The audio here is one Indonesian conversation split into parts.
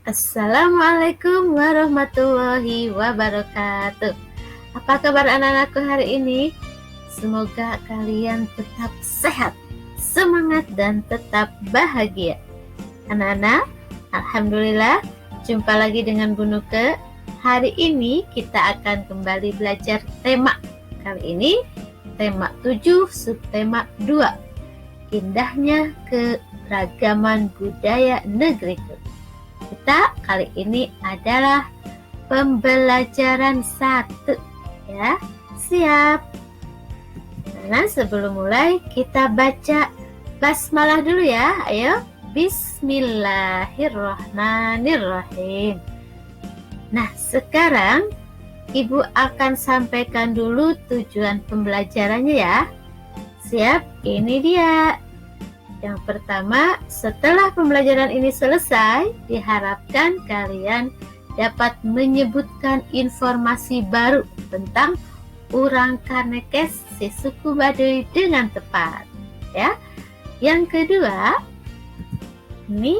Assalamualaikum warahmatullahi wabarakatuh. Apa kabar anak-anakku hari ini? Semoga kalian tetap sehat, semangat, dan tetap bahagia. Anak-anak, alhamdulillah, jumpa lagi dengan Bu Nuke. Hari ini kita akan kembali belajar tema. Kali ini tema 7, subtema 2. Indahnya keragaman budaya negeriku. Kita kali ini adalah pembelajaran 1 ya. Siap? Nah, sebelum mulai kita baca basmalah dulu ya. Ayo, bismillahirrahmanirrahim. Nah, sekarang Ibu akan sampaikan dulu tujuan pembelajarannya ya. Siap? Ini dia. Yang pertama, setelah pembelajaran ini selesai, diharapkan kalian dapat menyebutkan informasi baru tentang Urang Kanekes si suku Baduy dengan tepat. Ya. Yang kedua, ini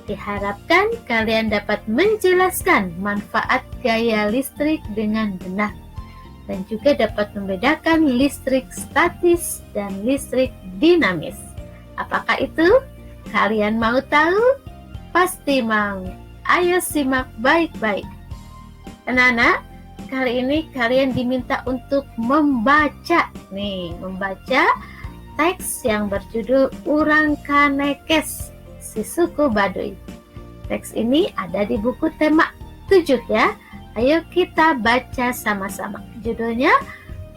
diharapkan kalian dapat menjelaskan manfaat gaya listrik dengan benar dan juga dapat membedakan listrik statis dan listrik dinamis. Apakah itu? Kalian mau tahu? Pasti mau. Ayo simak baik-baik. Anak-anak, kali ini kalian diminta untuk membaca teks yang berjudul Urang Kanekes si suku Baduy. Teks ini ada di buku tema 7 ya. Ayo kita baca sama-sama. Judulnya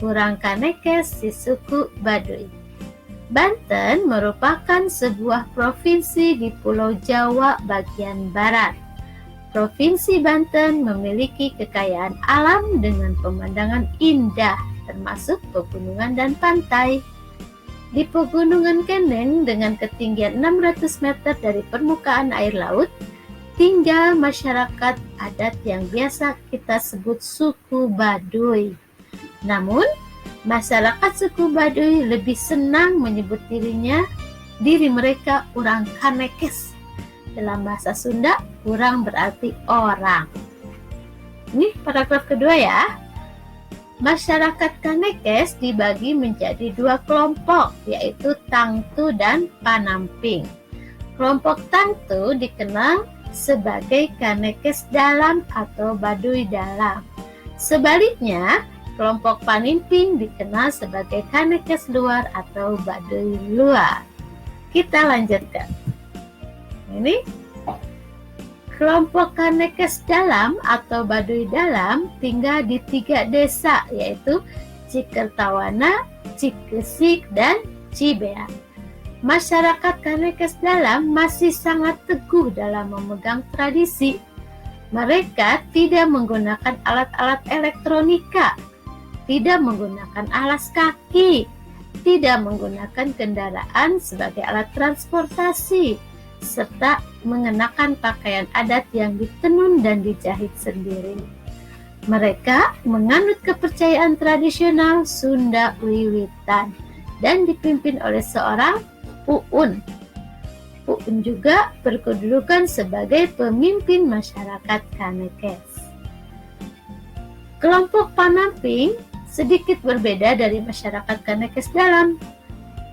Urang Kanekes si suku Baduy. Banten merupakan sebuah provinsi di Pulau Jawa bagian barat. Provinsi Banten memiliki kekayaan alam dengan pemandangan indah, termasuk pegunungan dan pantai. Di Pegunungan Kendeng dengan ketinggian 600 meter dari permukaan air laut, tinggal masyarakat adat yang biasa kita sebut suku Baduy. Namun, masyarakat suku Baduy lebih senang menyebut diri mereka Urang Kanekes. Dalam bahasa Sunda, urang berarti orang. Ini paragraf kedua ya. Masyarakat Kanekes dibagi menjadi 2 kelompok, yaitu Tangtu dan Panamping. Kelompok Tangtu dikenal sebagai Kanekes Dalam atau Baduy Dalam. Sebaliknya, kelompok Panimping dikenal sebagai Kanekes Luar atau Baduy Luar. Kita lanjutkan. Ini kelompok Kanekes Dalam atau Baduy Dalam tinggal di 3 desa, yaitu Cikertawana, Cikesik, dan Cibea. Masyarakat Kanekes Dalam masih sangat teguh dalam memegang tradisi. Mereka tidak menggunakan alat-alat elektronika, tidak menggunakan alas kaki, tidak menggunakan kendaraan sebagai alat transportasi, serta mengenakan pakaian adat yang ditenun dan dijahit sendiri. Mereka menganut kepercayaan tradisional Sunda Wiwitan dan dipimpin oleh seorang Puun. Puun juga berkedudukan sebagai pemimpin masyarakat Kanekes. Kelompok Panamping sedikit berbeda dari masyarakat Kanekes Dalam.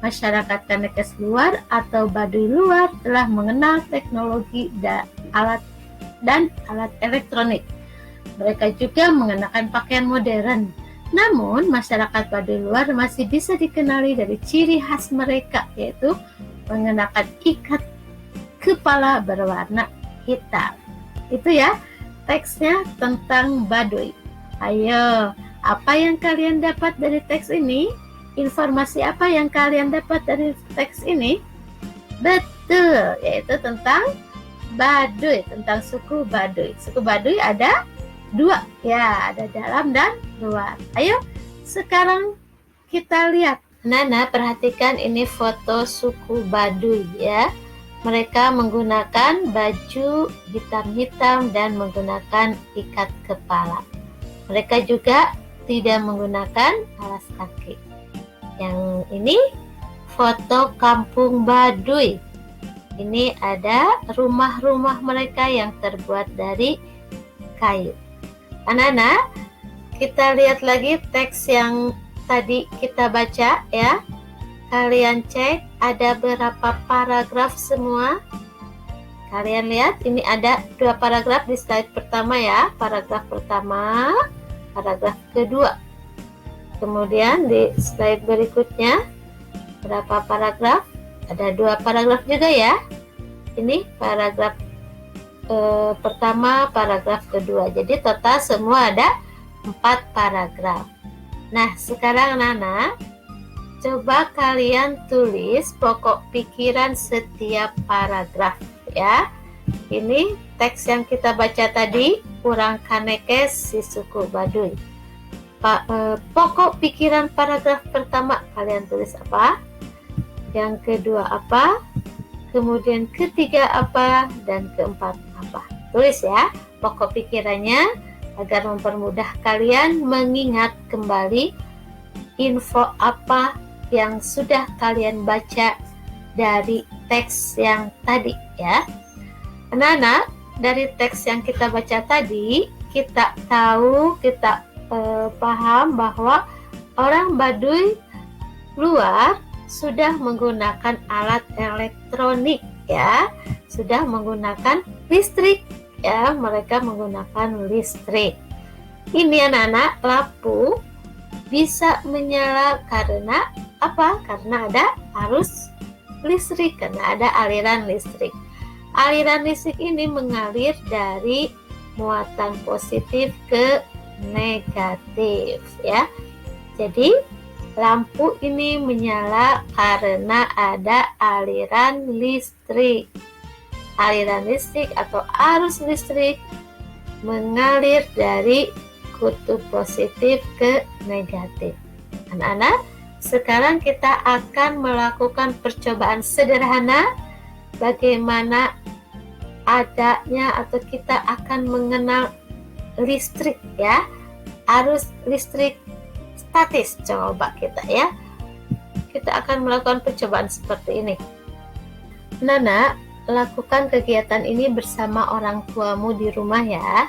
Masyarakat Kanekes Luar atau Baduy Luar telah mengenal teknologi dan alat elektronik. Mereka juga mengenakan pakaian modern. Namun, masyarakat Baduy Luar masih bisa dikenali dari ciri khas mereka, yaitu mengenakan ikat kepala berwarna hitam. Itu ya, teksnya tentang Baduy. Ayo, apa yang kalian dapat dari teks ini? Informasi apa yang kalian dapat dari teks ini? Betul, yaitu tentang Baduy, tentang suku Baduy. Suku Baduy ada 2, ya, ada dalam dan luar. Ayo, sekarang kita lihat. Nana, perhatikan ini foto suku Baduy ya. Mereka menggunakan baju hitam-hitam dan menggunakan ikat kepala. Mereka juga tidak menggunakan alas kaki. Yang ini foto kampung Baduy. Ini ada rumah-rumah mereka yang terbuat dari kayu. Anak-anak, kita lihat lagi teks yang tadi kita baca ya. Kalian cek ada berapa paragraf semua. Kalian lihat ini ada 2 paragraf di slide pertama ya. Paragraf pertama, paragraf kedua. Kemudian di slide berikutnya berapa paragraf? Ada 2 paragraf juga ya. Ini paragraf pertama, paragraf kedua. Jadi total semua ada 4 paragraf. Nah, sekarang Nana, coba kalian tulis pokok pikiran setiap paragraf ya. Ini teks yang kita baca tadi, Urang Kanekes si suku Baduy. Pokok pikiran paragraf pertama kalian tulis apa? Yang kedua apa? Kemudian ketiga apa? Dan keempat apa? Tulis ya pokok pikirannya agar mempermudah kalian mengingat kembali info apa yang sudah kalian baca dari teks yang tadi ya. Anak-anak, dari teks yang kita baca tadi, kita tahu, kita paham bahwa orang Baduy luar sudah menggunakan alat elektronik ya, sudah menggunakan listrik ya, mereka menggunakan listrik. Ini anak-anak, lampu bisa menyala karena apa? Karena ada arus listrik, karena ada aliran listrik. Aliran listrik ini mengalir dari muatan positif ke negatif ya. Jadi lampu ini menyala karena ada aliran listrik. Aliran listrik atau arus listrik mengalir dari kutub positif ke negatif. Anak-anak, sekarang kita akan melakukan percobaan sederhana bagaimana adanya atau kita akan mengenal listrik ya. Arus listrik statis coba kita ya. Kita akan melakukan percobaan seperti ini. Nana, lakukan kegiatan ini bersama orang tuamu di rumah ya.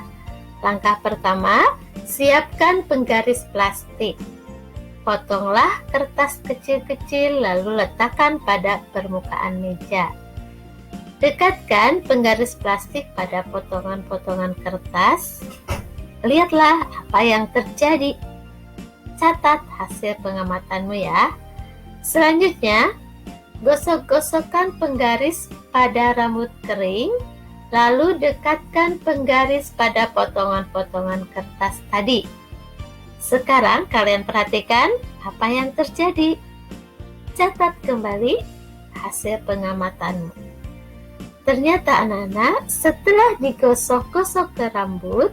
Langkah pertama, siapkan penggaris plastik. Potonglah kertas kecil-kecil lalu letakkan pada permukaan meja. Dekatkan penggaris plastik pada potongan-potongan kertas. Lihatlah apa yang terjadi. Catat hasil pengamatanmu ya. Selanjutnya, gosok-gosokkan penggaris pada rambut kering, lalu dekatkan penggaris pada potongan-potongan kertas tadi. Sekarang kalian perhatikan apa yang terjadi. Catat kembali hasil pengamatanmu. Ternyata anak-anak, setelah digosok-gosok ke rambut,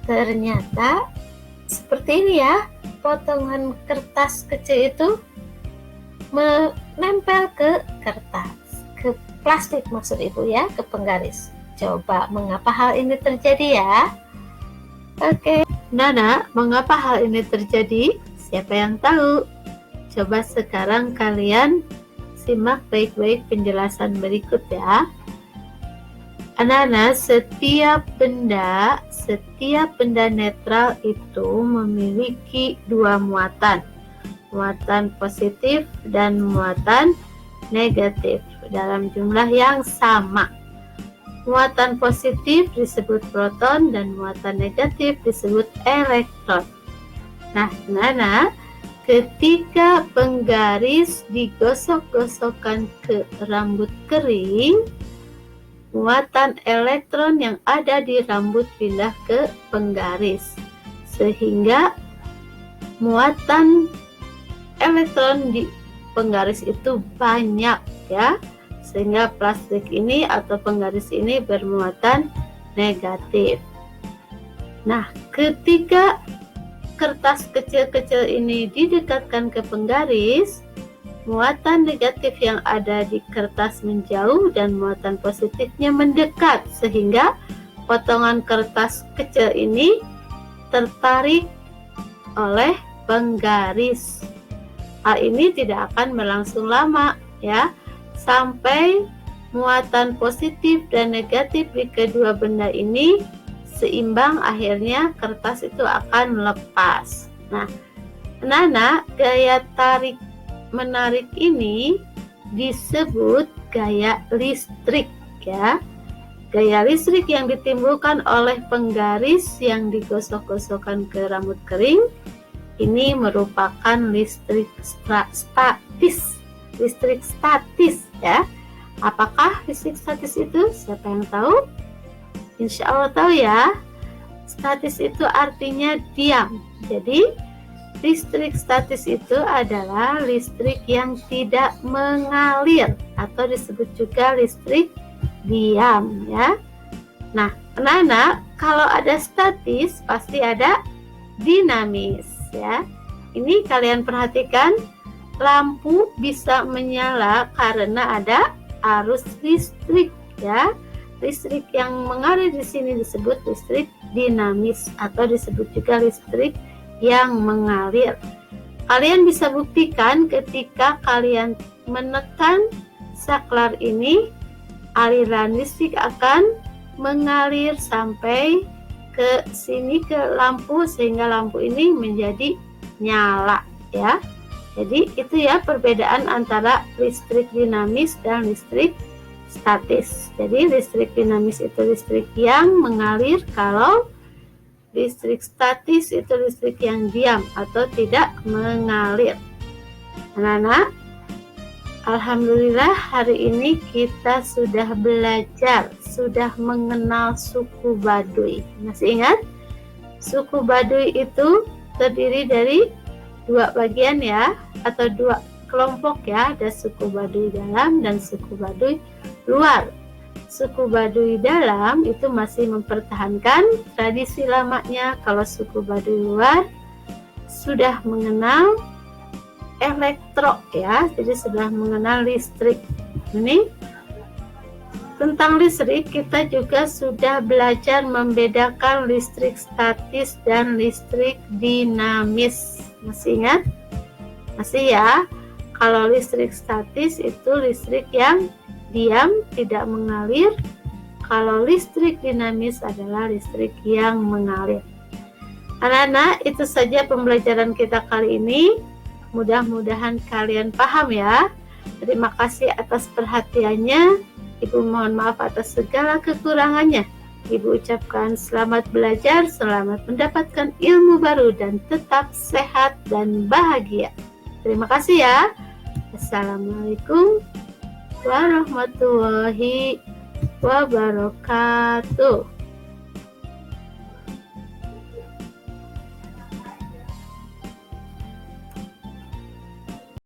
ternyata seperti ini ya, potongan kertas kecil itu menempel ke kertas, ke plastik maksud ibu ya, ke penggaris. Coba mengapa hal ini terjadi ya? Oke, Nana, mengapa hal ini terjadi? Siapa yang tahu? Coba sekarang kalian simak baik-baik penjelasan berikut ya. Anak-anak, setiap benda netral itu memiliki 2 muatan. Muatan positif dan muatan negatif dalam jumlah yang sama. Muatan positif disebut proton dan muatan negatif disebut elektron. Nah, anak-anak, ketika penggaris digosok-gosokkan ke rambut kering, muatan elektron yang ada di rambut pindah ke penggaris, sehingga muatan elektron di penggaris itu banyak ya, sehingga plastik ini atau penggaris ini bermuatan negatif. Nah, ketika kertas kecil-kecil ini didekatkan ke penggaris, muatan negatif yang ada di kertas menjauh dan muatan positifnya mendekat, sehingga potongan kertas kecil ini tertarik oleh penggaris. Hal ini tidak akan berlangsung lama ya, sampai muatan positif dan negatif di kedua benda ini seimbang, akhirnya kertas itu akan lepas. Nah, anak-anak, gaya tarik menarik ini disebut gaya listrik ya. Gaya listrik yang ditimbulkan oleh penggaris yang digosok-gosokkan ke rambut kering ini merupakan listrik statis. Listrik statis ya. Apakah listrik statis itu? Siapa yang tahu? Insya Allah tahu ya. Statis itu artinya diam. Jadi listrik statis itu adalah listrik yang tidak mengalir atau disebut juga listrik diam ya. Nah, anak-anak, kalau ada statis pasti ada dinamis ya. Ini kalian perhatikan, lampu bisa menyala karena ada arus listrik ya. Listrik yang mengalir di sini disebut listrik dinamis atau disebut juga listrik yang mengalir. Kalian bisa buktikan ketika kalian menekan saklar ini, aliran listrik akan mengalir sampai ke sini ke lampu sehingga lampu ini menjadi nyala ya. Jadi itu ya perbedaan antara listrik dinamis dan listrik statis. Jadi listrik dinamis itu listrik yang mengalir, kalau listrik statis itu listrik yang diam atau tidak mengalir. Anak-anak, alhamdulillah hari ini kita sudah belajar, sudah mengenal suku Baduy. Masih ingat? Suku Baduy itu terdiri dari dua bagian ya, atau dua kelompok ya. Ada suku Baduy dalam dan suku Baduy luar. Suku Baduy dalam itu masih mempertahankan tradisi lamanya, kalau suku Baduy luar sudah mengenal elektro ya, jadi sudah mengenal listrik. Ini tentang listrik kita juga sudah belajar membedakan listrik statis dan listrik dinamis. Masih ingat? Masih ya? Kalau listrik statis itu listrik yang diam, tidak mengalir. Kalau listrik dinamis adalah listrik yang mengalir. Anak-anak, itu saja pembelajaran kita kali ini. Mudah-mudahan kalian paham ya. Terima kasih atas perhatiannya. Ibu mohon maaf atas segala kekurangannya. Ibu ucapkan selamat belajar, selamat mendapatkan ilmu baru, dan tetap sehat dan bahagia. Terima kasih ya. Assalamualaikum warahmatullahi wabarakatuh.